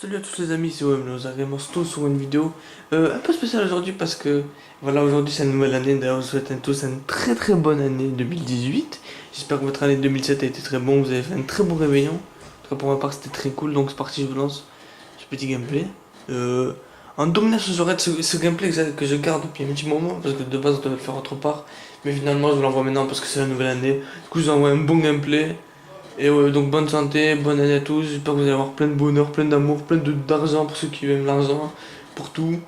Salut à tous les amis, c'est OM, nous arrivons tous sur une vidéo un peu spéciale aujourd'hui parce que voilà, aujourd'hui c'est une nouvelle année. D'ailleurs, je vous souhaite à tous une très très bonne année 2018. J'espère que votre année 2007 a été très bon, vous avez fait un très bon réveillon. En tout cas, pour ma part, c'était très cool, donc c'est parti, je vous lance ce petit gameplay. En domination, j'aurai ce gameplay que je garde depuis un petit moment parce que de base, on devait le faire autre part, mais finalement, je vous l'envoie maintenant parce que c'est la nouvelle année. Du coup, je vous envoie un bon gameplay. Et ouais, donc bonne santé, bonne année à tous, j'espère que vous allez avoir plein de bonheur, plein d'amour, d'argent pour ceux qui aiment l'argent, pour tout.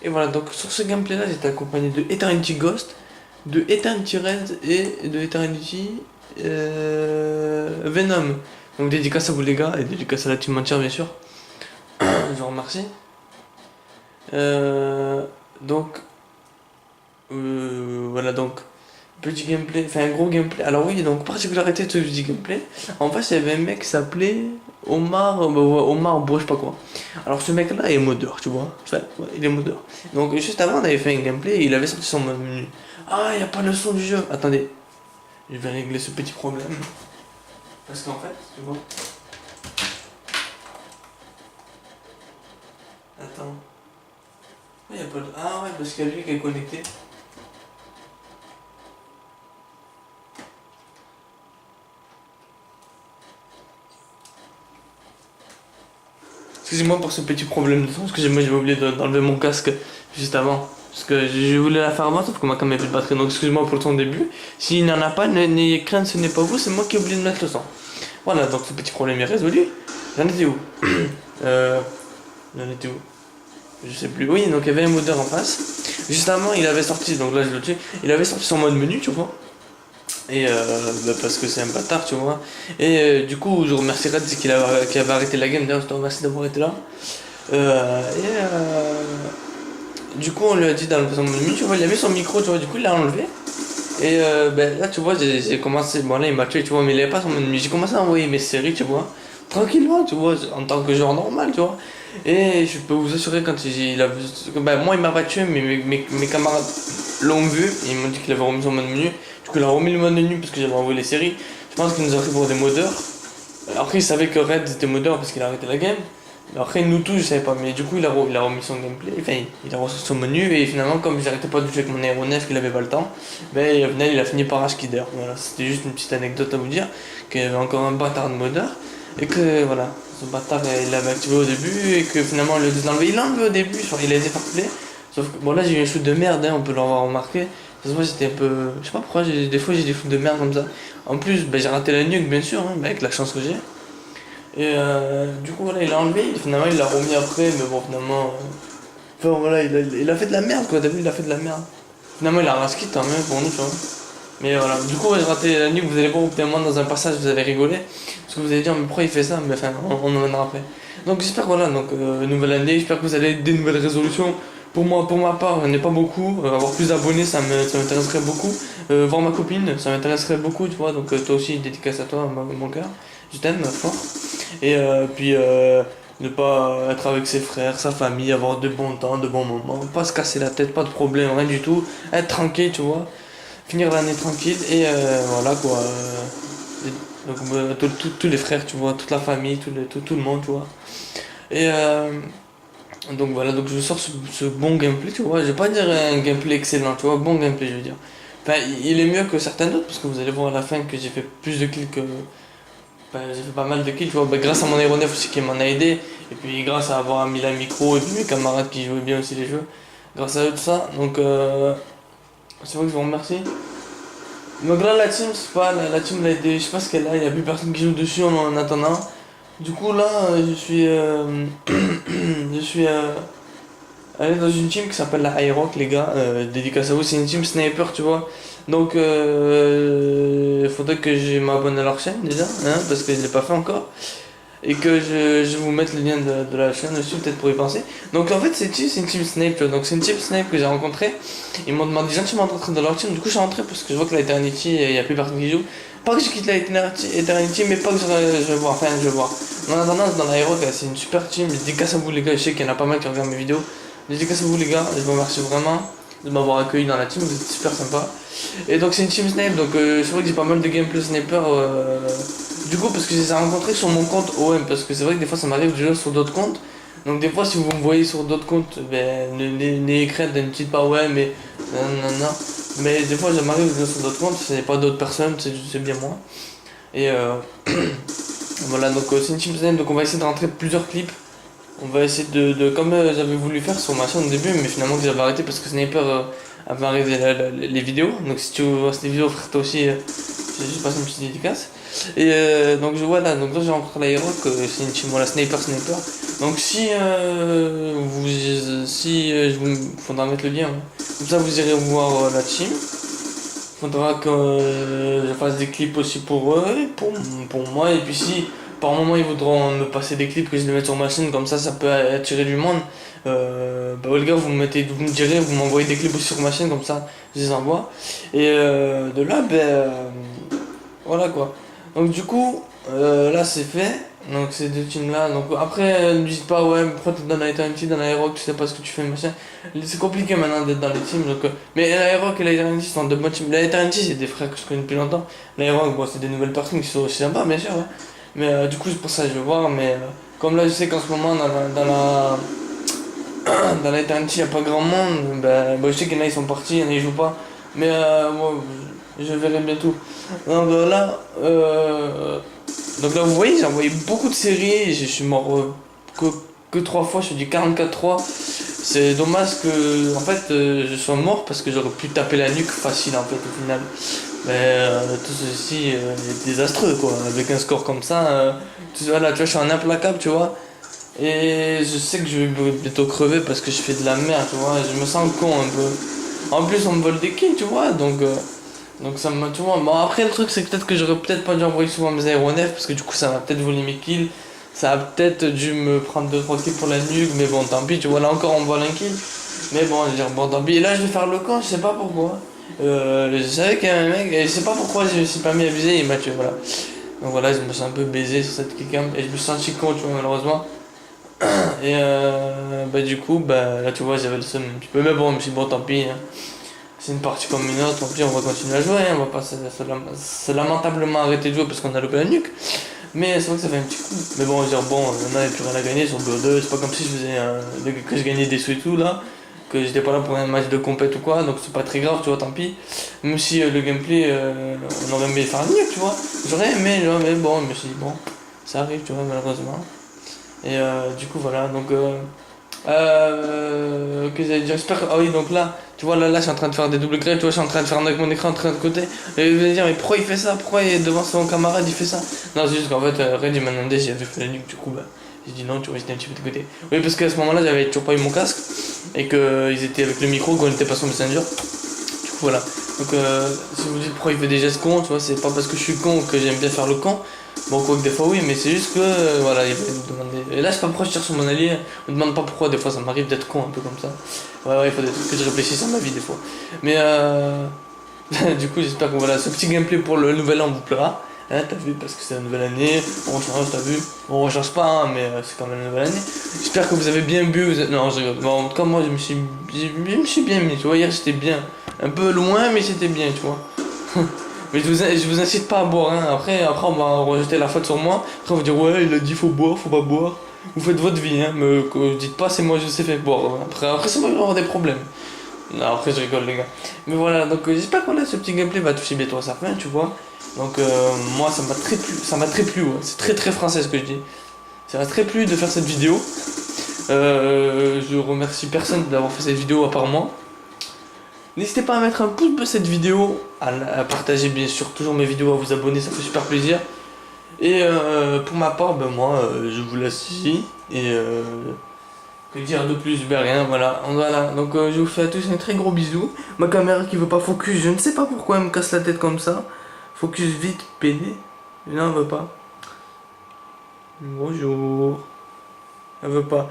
Et voilà, donc sur ce gameplay là, j'étais accompagné de Eternity Ghost, de Eternity Red et de Eternity Venom. Donc dédicace à vous les gars, et dédicace à la team entière bien sûr. Je vous remercie. Donc, voilà donc. Petit gameplay, enfin un gros gameplay. Alors oui, donc particularité de ce petit gameplay, en fait il y avait un mec qui s'appelait Omar, Omar, bon, je sais pas quoi. Alors ce mec là est modeur, tu vois. Enfin, ouais, il est modeur. Donc juste avant on avait fait un gameplay et il avait sorti son menu. Ah, il n'y a pas le son du jeu. Attendez, je vais régler ce petit problème. Parce qu'en fait, tu vois. Attends. Il y a pas de... Ah ouais, parce qu'il y a lui qui est connecté. Excusez-moi pour ce petit problème de son, excusez-moi, j'ai oublié d'enlever mon casque juste avant. Parce que je voulais la faire avant, sauf que ma caméra avait plus de batterie, donc excusez-moi pour le son début. S'il n'en a pas, n'ayez crainte, ce n'est pas vous, c'est moi qui ai oublié de mettre le son. Voilà, donc ce petit problème est résolu. J'en étais où J'en étais où Je sais plus. Oui, donc il y avait un modeur en face. Juste avant, il avait sorti, donc là je le tue, il avait sorti son mode menu, tu vois. Et parce que c'est un bâtard, tu vois. Et du coup, je remercie Red qu'il avait arrêté la game. D'ailleurs, je te remercie d'avoir été là. Du coup, on lui a dit dans son menu, tu vois, il avait son micro, tu vois, du coup, il l'a enlevé. Et là, tu vois, j'ai commencé. Bon, là, il m'a tué, tu vois, mais il avait pas son menu. J'ai commencé à envoyer mes séries, tu vois, tranquillement, tu vois, en tant que joueur normal, tu vois. Et je peux vous assurer, quand il a vu. Ben, moi, il m'a pas tué, mais mes camarades l'ont vu. Et ils m'ont dit qu'il avait remis son mode menu. Du coup, il a remis le mode menu parce que j'avais envoyé les séries. Je pense qu'il nous a pris pour des modeurs. Après, il savait que Red était modeur parce qu'il a arrêté la game. Après, nous tous, je savais pas. Mais du coup, il a remis son gameplay. Enfin, il a reçu son menu. Et finalement, comme j'arrêtais pas de jouer avec mon aéronef, qu'il avait pas le temps, ben, au final, il a fini par Ashkider. Voilà, c'était juste une petite anecdote à vous dire qu'il y avait encore un bâtard de modeur. Et que voilà, ce bâtard il l'avait activé au début et que finalement le désenlevé, il l'a enlevé au début, genre il a été parfait. Sauf que bon là j'ai eu un shoot de merde, hein, on peut l'avoir remarqué. Parce que moi j'étais un peu. Je sais pas pourquoi, des fois j'ai des shoots de merde comme ça. En plus, ben, j'ai raté la nuque bien sûr, hein, ben, avec la chance que j'ai. Et du coup voilà, il l'a enlevé, finalement il l'a remis après, mais bon finalement. Enfin voilà, il a fait de la merde quoi, t'as vu, il a fait de la merde. Finalement il a rasqué quand même pour nous, tu vois. Mais voilà, du coup, ouais, j'ai raté la nuque, vous allez voir au bout d'un moment dans un passage, vous allez rigoler. Parce que vous allez dire, mais pourquoi il fait ça? Mais enfin, on en reviendra après. Donc j'espère, voilà, donc nouvelle année, j'espère que vous allez des nouvelles résolutions. Pour ma part, j'en ai pas beaucoup. Avoir plus d'abonnés, ça m'intéresserait beaucoup. Voir ma copine, ça m'intéresserait beaucoup, tu vois. Donc toi aussi, dédicace à toi, mon cœur. Je t'aime fort. Et puis, ne pas être avec ses frères, sa famille, avoir de bons temps, de bons moments. Pas se casser la tête, pas de problème, rien du tout. Être tranquille, tu vois, finir l'année tranquille et voilà quoi. Donc tous les frères, tu vois, toute la famille, tout le monde, tu vois. Et donc voilà, donc je sors ce bon gameplay, tu vois. Je vais pas dire un gameplay excellent, tu vois, bon gameplay, je veux dire. Enfin, il est mieux que certains autres parce que vous allez voir à la fin que j'ai fait plus de kills que. Enfin, j'ai fait pas mal de kills, tu vois, grâce à mon aéronef aussi qui m'en a aidé, et puis grâce à avoir mis la micro, et puis mes camarades qui jouaient bien aussi les jeux, grâce à eux, tout ça, donc c'est vrai que je vous remercie. Donc là, la team, c'est pas, la team, elle a été, je sais pas ce qu'elle a, il y a plus personne qui joue dessus en attendant. Du coup, là, je suis, je suis allé dans une team qui s'appelle la High Rock, les gars, dédicace à vous, c'est une team sniper, tu vois. Donc, faudrait que je m'abonne à leur chaîne déjà, hein, parce que je l'ai pas fait encore. Et que je vais vous mettre le lien de la chaîne dessus, peut-être pour y penser. Donc en fait, c'est une team snipe, tu vois. Donc c'est une team snipe que j'ai rencontré. Ils m'ont demandé gentiment d'entrer dans leur team. Du coup, je suis rentré parce que je vois que la Eternity, il n'y a plus personne qui joue. Pas que je quitte la Eternity, mais pas que je vois. Enfin, je vois. En attendant, dans l'aéro, c'est une super team. Dédicace à vous, les gars. Je sais qu'il y en a pas mal qui regardent mes vidéos. Dédicace à vous, les gars. Je vous remercie vraiment de m'avoir accueilli dans la team. Vous êtes super sympa. Et donc, c'est une team snipe. Donc, c'est vrai que j'ai pas mal de gameplay sniper. Du coup, parce que je les ai rencontrés sur mon compte OM, parce que c'est vrai que des fois ça m'arrive de jouer sur d'autres comptes. Donc des fois, si vous me voyez sur d'autres comptes, ben, n'ayez crainte, ne dites pas ouais, mais non, non, non. Mais des fois, ça m'arrive de jouer sur d'autres comptes, c'est pas d'autres personnes, c'est bien moi. Et voilà, donc c'est une team Zen, donc on va essayer de rentrer plusieurs clips. On va essayer comme j'avais voulu faire sur ma chaîne au début, mais finalement que j'avais arrêté parce que Sniper avait arrêté les vidéos. Donc si tu vois ces vidéos, frère, toi aussi, j'ai juste passé une petite dédicace. Et donc je vois là, donc là j'ai rencontré l'Aeroc, c'est une team, voilà, Sniper. Donc je vous faudra mettre le lien, hein. Comme ça vous irez voir la team. Faudra que je fasse des clips aussi pour eux, et pour moi, et puis si par moment ils voudront me passer des clips que je les mette sur ma chaîne, comme ça peut attirer du monde. Bah les gars, vous me direz, vous m'envoyez des clips aussi sur ma chaîne, comme ça je les envoie. Et de là, voilà quoi. Donc du coup, là c'est fait. Donc ces deux teams là. Donc après, ne dites pas ouais, mais pourquoi t'es dans l'Eternity, dans l'Aeroc, tu sais pas ce que tu fais, machin. C'est compliqué maintenant d'être dans les teams. Donc, mais l'Aeroc et l'Eternity sont de bonnes teams. L'Eternity, c'est des frères que je connais depuis longtemps. L'Aeroc, bon, c'est des nouvelles personnes qui sont aussi sympas, bien sûr. Ouais. Mais du coup, c'est pour ça que je vais voir. Mais comme là, je sais qu'en ce moment, dans l'Eternity, il n'y a pas grand monde. Je sais qu'il y en a, ils sont partis, il y en a, ils jouent pas. Mais moi, je verrai bientôt. Donc là, vous voyez, j'ai envoyé beaucoup de séries. Je suis mort que 3 fois. Je suis du 44-3. C'est dommage que en fait je sois mort parce que j'aurais pu taper la nuque facile en fait au final. Mais tout ceci est désastreux quoi. Avec un score comme ça, voilà, tu vois, je suis un implacable, tu vois. Et je sais que je vais bientôt crever parce que je fais de la merde, tu vois. Je me sens con un peu. En plus, on me vole des kills, tu vois. Donc ça m'a, tu vois. Bon, après, le truc, c'est que peut-être que j'aurais peut-être pas dû envoyer souvent mes aéronefs parce que du coup, ça m'a peut-être volé mes kills. Ça a peut-être dû me prendre 2-3 kills pour la nuque, mais bon, tant pis, tu vois. Là encore, on me vole un kill. Mais bon, je veux dire, bon, tant pis. Et là, je vais faire le camp, je sais pas pourquoi. Je savais qu'il y avait un mec, et je sais pas pourquoi je me suis pas mis à viser, il m'a tué, voilà. Donc voilà, je me suis un peu baisé sur cette killcam et je me suis senti con, tu vois, malheureusement. Et du coup, là tu vois, j'avais le seum un petit peu, mais bon, je me suis dit, bon, tant pis, hein. C'est une partie comme une autre, tant pis, on va continuer à jouer, hein. On va pas se lamentablement arrêter de jouer parce qu'on a loupé la nuque. Mais c'est vrai que ça fait un petit coup. Mais bon, je veux dire, bon, maintenant il n'y a plus rien à gagner sur BO2, c'est pas comme si je faisais que je gagnais des sous et tout là, que j'étais pas là pour un match de compète ou quoi, donc c'est pas très grave, tu vois, tant pis. Même si le gameplay, on aurait aimé faire mieux, tu vois. J'aurais aimé, tu vois, mais bon, je me suis dit, bon, ça arrive, tu vois, malheureusement. Et du coup, voilà, donc. Que j'allais dire, j'espère. Ah oui, donc là, tu vois, là, je suis en train de faire des doubles greffes, tu vois, je suis en train de faire avec mon écran en train de côté. Et je vais dire, mais pourquoi il fait ça? Pourquoi il est devant son camarade, il fait ça? Non, c'est juste qu'en fait, Red, il m'a demandé si j'avais fait la nuque, du coup, j'ai dit non, tu vois, j'étais un petit peu de côté. Oui, parce qu'à ce moment-là, j'avais toujours pas eu mon casque, et qu'ils étaient avec le micro, qu'on n'était pas sur Messenger. Du coup, voilà. Donc, si vous dites pourquoi il fait des gestes cons, tu vois, c'est pas parce que je suis con que j'aime bien faire le con. Bon, quoi que des fois oui, mais c'est juste que voilà, il va me demander. Et là, je sais pas pourquoi je tire sur mon allié, on me demande pas pourquoi, des fois ça m'arrive d'être con un peu comme ça. Ouais, il faut des trucs que je réfléchisse à ma vie des fois. Mais du coup, j'espère que voilà, ce petit gameplay pour le nouvel an vous plaira. Hein, t'as vu, parce que c'est la nouvelle année, on change, t'as vu. On recharge pas, hein, mais c'est quand même la nouvelle année. J'espère que vous avez bien bu. Non, je rigole. Bon, en tout cas, moi, je me suis bien mis, tu vois, hier j'étais bien. Un peu loin, mais c'était bien, tu vois. Mais je vous incite pas à boire, hein. Après on va rejeter la faute sur moi. Après on va dire ouais, il a dit faut boire, faut pas boire. Vous faites votre vie, hein. Me dites pas c'est moi je sais faire boire. Après ça va y avoir des problèmes. Non, après je rigole les gars. Mais voilà, donc j'espère que ce petit gameplay va toucher bientôt à sa fin, tu vois. Donc moi ça m'a très plu, ouais. C'est très très français ce que je dis. Ça m'a très plu de faire cette vidéo. Je remercie personne d'avoir fait cette vidéo à part moi. N'hésitez pas à mettre un pouce bleu à cette vidéo, à partager bien sûr toujours mes vidéos, à vous abonner, ça fait super plaisir. Et pour ma part, moi je vous laisse ici. Et que dire de plus, rien, voilà. Donc je vous fais à tous un très gros bisou. Ma caméra qui veut pas focus, je ne sais pas pourquoi elle me casse la tête comme ça. Focus vite, PD. Non, elle veut pas. Bonjour. Elle veut pas.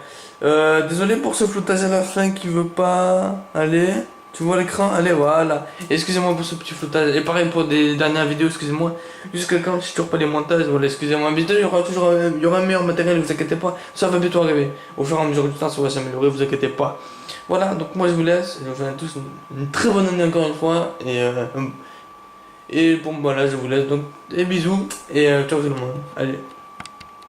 Désolé pour ce floutage à la fin qui veut pas aller. Tu vois l'écran? Allez, voilà. Excusez-moi pour ce petit floutage. Et pareil pour des dernières vidéos, excusez-moi. Jusqu'à quand je toujours pas les montages, voilà, excusez-moi. Mais il y aura toujours il y aura un meilleur matériel, vous inquiétez pas. Ça va bientôt arriver. Au fur et à mesure du temps, ça va s'améliorer, vous inquiétez pas. Voilà, donc moi je vous laisse. Je vous fais à tous une très bonne année encore une fois. Et bon, voilà, je vous laisse donc des bisous et ciao tout le monde. Allez.